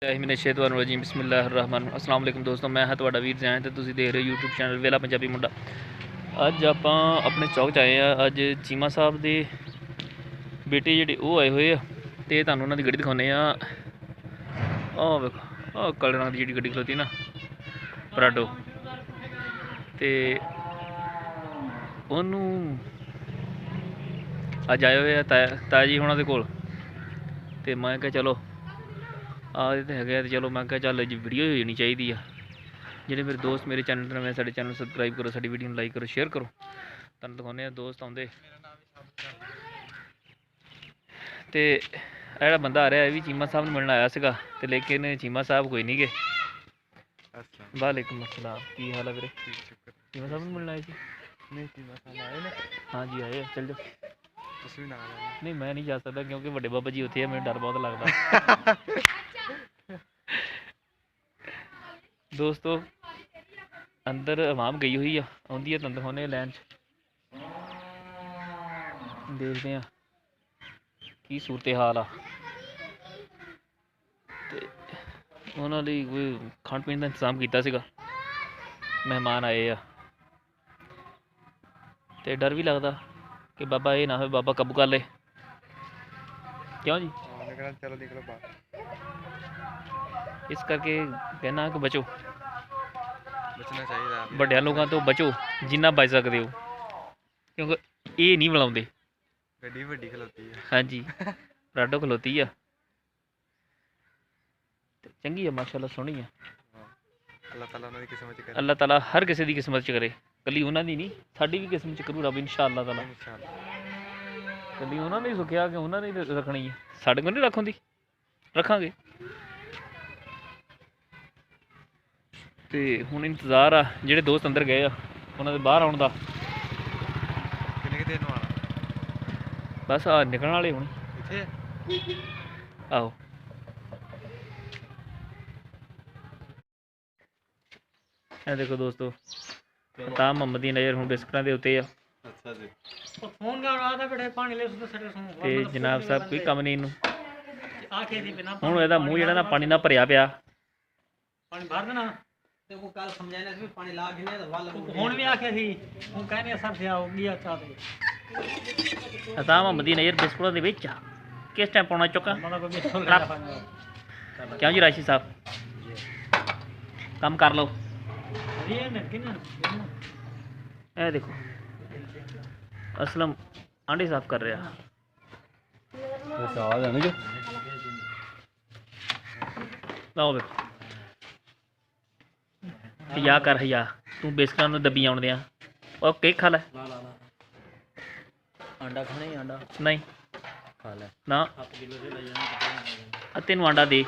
मिनशैतानिर्रजीम बिस्मिल्लाहिर्रहमान अस्सलाम वालेकुम दोस्तों, मैं ਹਾਂ ਤੁਹਾਡਾ ਵੀਰ ਜ਼ੈਨ ਤੇ ਤੁਸੀਂ ਦੇਖ ਰਹੇ ਹੋ YouTube ਚੈਨਲ ਵੇਲਾ ਪੰਜਾਬੀ ਮੁੰਡਾ। ਅੱਜ ਆਪਾਂ ਆਪਣੇ ਚੌਕ 'ਚ ਆਏ ਆ। ਅੱਜ ਚੀਮਾ ਸਾਹਿਬ ਦੇ ਬੇਟੇ ਜਿਹੜੇ ਉਹ ਆਏ ਹੋਏ ਆ ਤੇ ਤੁਹਾਨੂੰ ਉਹਨਾਂ ਦੀ ਗੱਡੀ ਦਿਖਾਉਂਦੇ ਆ। ਆਹ ਵੇਖੋ, ਆਹ ਕਾਲੇ ਰੰਗ ਦੀ ਜਿਹੜੀ ਗੱਡੀ ਖਲੋਤੀ ਨਾ ਪਰਾਡੋ, ਤੇ ਉਹਨੂੰ ਅੱਜ ਆਏ ਹੋਏ ਆ ਤਾਇਆ ਜੀ ਉਹਨਾਂ ਦੇ ਕੋਲ। ਤੇ ਮੈਂ ਕਿਹਾ ਚਲੋ ਆਹ तो है, चलो मैं क्या चल जी वीडियो हो जानी चाहिए। ਜਿਹੜੇ मेरे दोस्त मेरे चैनल पर नवे साडे चैनल सबसक्राइब करो, साडी वीडियो लाइक करो, शेयर करो। तुहानूं दिखाउने दोस्त आउंदे ते ਜਿਹੜਾ ਬੰਦਾ ਆ ਰਿਹਾ ਇਹ ਵੀ ਚੀਮਾ ਸਾਹਿਬ ਨੂੰ ਮਿਲਣ ਆਇਆ ਸੀਗਾ ਤੇ ਲੇਕਿਨ ਚੀਮਾ ਸਾਹਿਬ ਕੋਈ ਨਹੀਂ ਗਏ। ਵਾਲੇकुम अस्सलाम, ਕੀ ਹਾਲ ਹੈ ਵੀਰੇ? ਚੀਮਾ ਸਾਹਿਬ ਨੂੰ ਮਿਲਣ ਆਏ ਸੀ? ਨਹੀਂ ਚੀਮਾ ਸਾਹਿਬ ਆਏ ਨੇ। हाँ जी आए, चल जाओ। ਤੁਸੀਂ ਨਾਲ ਆਏ? नहीं मैं नहीं जा सकता क्योंकि ਵੱਡੇ ਬਾਬਾ ਜੀ ਉੱਥੇ ਆ, ਮੈਨੂੰ ਡਰ ਬਹੁਤ ਲੱਗਦਾ। दोस्तों अंदर आवाम गई हुई आँदी है, तुहानूं दिखाउने लैन च, देखते हैं की सूरत हाल आ। ते उन्हां लई कोई खाण पीण का इंतजाम कीता सीगा, मेहमान आए आ ते डर भी लगदा कि बाबा ये ना हो बाबा काबू कर ले। क्यों जी? चलो निकलो बाहर। इस करके कहना कि बचो, बचना चाहिए, ਵੱਡਿਆਂ ਲੋਕਾਂ ਤੋਂ बचो जिन्ना बच सकते हो, क्योंकि ये नहीं बुलाते। ਗੱਡੀ ਵੱਡੀ ਖਲੋਤੀ ਹੈ। हाँ जी ਪਰਾਡੋ ਖਲੋਤੀ ਆ ਤੇ ਚੰਗੀ ਆ, ਮਾਸ਼ਾਅੱਲਾ ਸੋਹਣੀ ਆ। ਅੱਲਾਹ ਤਾਲਾ ਉਹਨਾਂ ਦੀ ਕਿਸਮਤ ਚ ਕਰੇ, ਅੱਲਾਹ ਤਾਲਾ ਹਰ ਕਿਸੇ ਦੀ ਕਿਸਮਤ ਚ ਕਰੇ, ਕੱਲੀ ਉਹਨਾਂ ਦੀ ਨਹੀਂ ਸਾਡੀ ਵੀ ਕਿਸਮਤ ਚ ਕਰੂ ਰੱਬ ਇਨਸ਼ਾਅੱਲਾ ਤਾਲਾ। ਕੱਲੀ ਉਹਨਾਂ ਨੇ ਸੁਖਿਆ ਕਿ ਉਹਨਾਂ ਨੇ ਰੱਖਣੀ ਹੈ, ਸਾਡੇ ਕੋਲ ਨਹੀਂ ਰੱਖ ਹੁੰਦੀ, ਰੱਖਾਂਗੇ। ਤੇ ਹੁਣ ਇੰਤਜ਼ਾਰ ਆ, ਜਿਹੜੇ ਦੋਸਤ ਅੰਦਰ ਗਏ ਆ ਉਹਨਾਂ ਦੇ ਬਾਹਰ ਆਉਣ ਦਾ। ਕਿੰਨੇ ਦਿਨ ਨੂੰ ਆਣਾ? ਬਸ ਆ ਨਿਕਲਣ ਵਾਲੇ ਹੁਣ ਇੱਥੇ। ਆਹੋ ਇਹ ਦੇਖੋ ਦੋਸਤੋ, ਤਾਂ ਮੁਹੰਮਦ ਦੀ ਨਜ਼ਰ ਹੁਣ ਬਿਸਕੁਟਾਂ ਦੇ ਉੱਤੇ ਆ। ਅੱਛਾ ਜੀ, ਫੋਨ ਕਰ ਰਹਾ ਥਾ ਬੇਟੇ, ਪਾਣੀ ਲੈ ਉਸ ਸਾਡੇ ਸੋਂ। ਤੇ ਜਨਾਬ ਸਾਹਿਬ ਕੋਈ ਕੰਮ ਨਹੀਂ ਇਹਨੂੰ, ਆਖੇ ਦੀ ਬਿਨਾ ਹੁਣ ਇਹਦਾ ਮੂੰਹ ਜਿਹੜਾ ਨਾ ਪਾਣੀ ਨਾਲ ਭਰਿਆ ਪਿਆ। ਪਾਣੀ ਭਰ ਦੇਣਾ ਤੇ ਉਹ ਕੱਲ ਸਮਝਾਇਆ ਸੀ ਪਾਣੀ ਲਾ ਕੇ ਨੇ ਵੱਲ ਹੁਣ ਵੀ ਆਖਿਆ ਸੀ, ਉਹ ਕਹਿੰਦੇ ਸਰ ਸਿਆ ਹੋ ਗਿਆ ਚਾਹ ਤੇ ਅਤਾ ਮੁਹੰਮਦ ਦੀ ਨਜ਼ਰ ਬਿਸਕੁਟਾਂ ਦੇ ਵਿੱਚ ਕਿਸ ਟਾਈਮ ਪਾਉਣਾ ਚੁੱਕਾ। ਕਿਉਂ ਜੀ ਰਾਸ਼ੀ ਸਾਹਿਬ, ਕੰਮ ਕਰ ਲਓ। ਇਹ ਦੇਖੋ असलम आंडे साफ कर रहा। आओ देखो, हिया कर हिया, तू बिस्कुटां नूं दबी आउण दियां। और केक खा लै। आंडा खाना ही? आंडा नहीं खा लै ना, तेनू आंडा दे।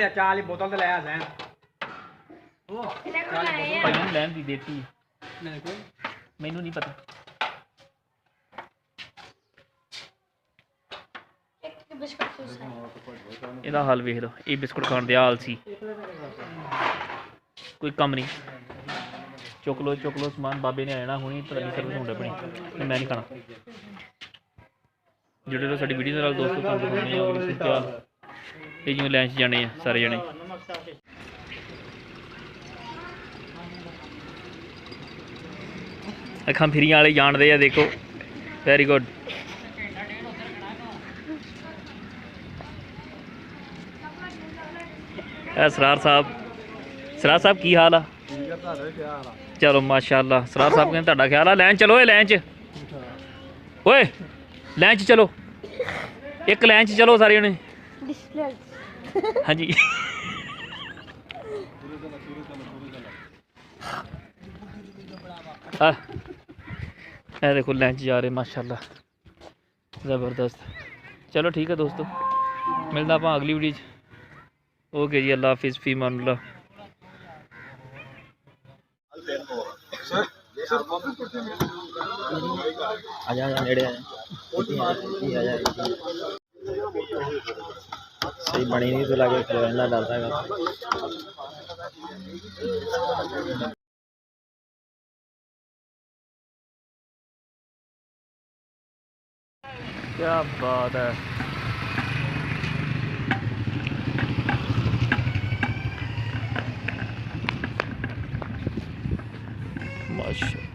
चाह वाली बोतल तो लाया है, लैन दी देती मैनू नहीं पता। ਇਹਦਾ ਹਾਲ ਵੇਖ ਲਓ, ਇਹ ਬਿਸਕੁਟ ਖਾਣ ਦੇ ਹਾਲ ਸੀ, ਕੋਈ ਕੰਮ ਨਹੀਂ। ਚੁੱਕ ਲੋ ਸਮਾਨ, ਬਾਬੇ ਨੇ ਆ ਜਾਣਾ ਹੁਣੀ, ਪਤਾ ਨਹੀਂ ਸਰਵਿਸ ਹੋਣ ਆਪਣੀ, ਮੈਂ ਨਹੀਂ ਖਾਣਾ। जुड़े रहो साडी वीडियो नाल दोस्तों, तुहानूं दिखाउने आ अगली सूरत। ये जिवें लैन च जाने आ सारे जने। अखां फिरियां वाले जानदे आ, देखो वेरी गुड। सरार साहब की हाल आ? चलो माशाअल्लाह, सरार साहब कहंदे तुहाडा ख्याल आ। लैन चलो, लैन च ओए, लैन च चलो, एक लैन च चलो सारे जने। हाँ जी देखो लैन च जा रहे माशाल्लाह, ज़बरदस्त। चलो ठीक है दोस्तों, मिलता आप अगली वीडियो च। ओके जी, अल्लाह हाफिज़, फी मानुल्लाह। आजा नेड़े सही बनी नहीं तो लगे डरता है। क्या बात है। माशा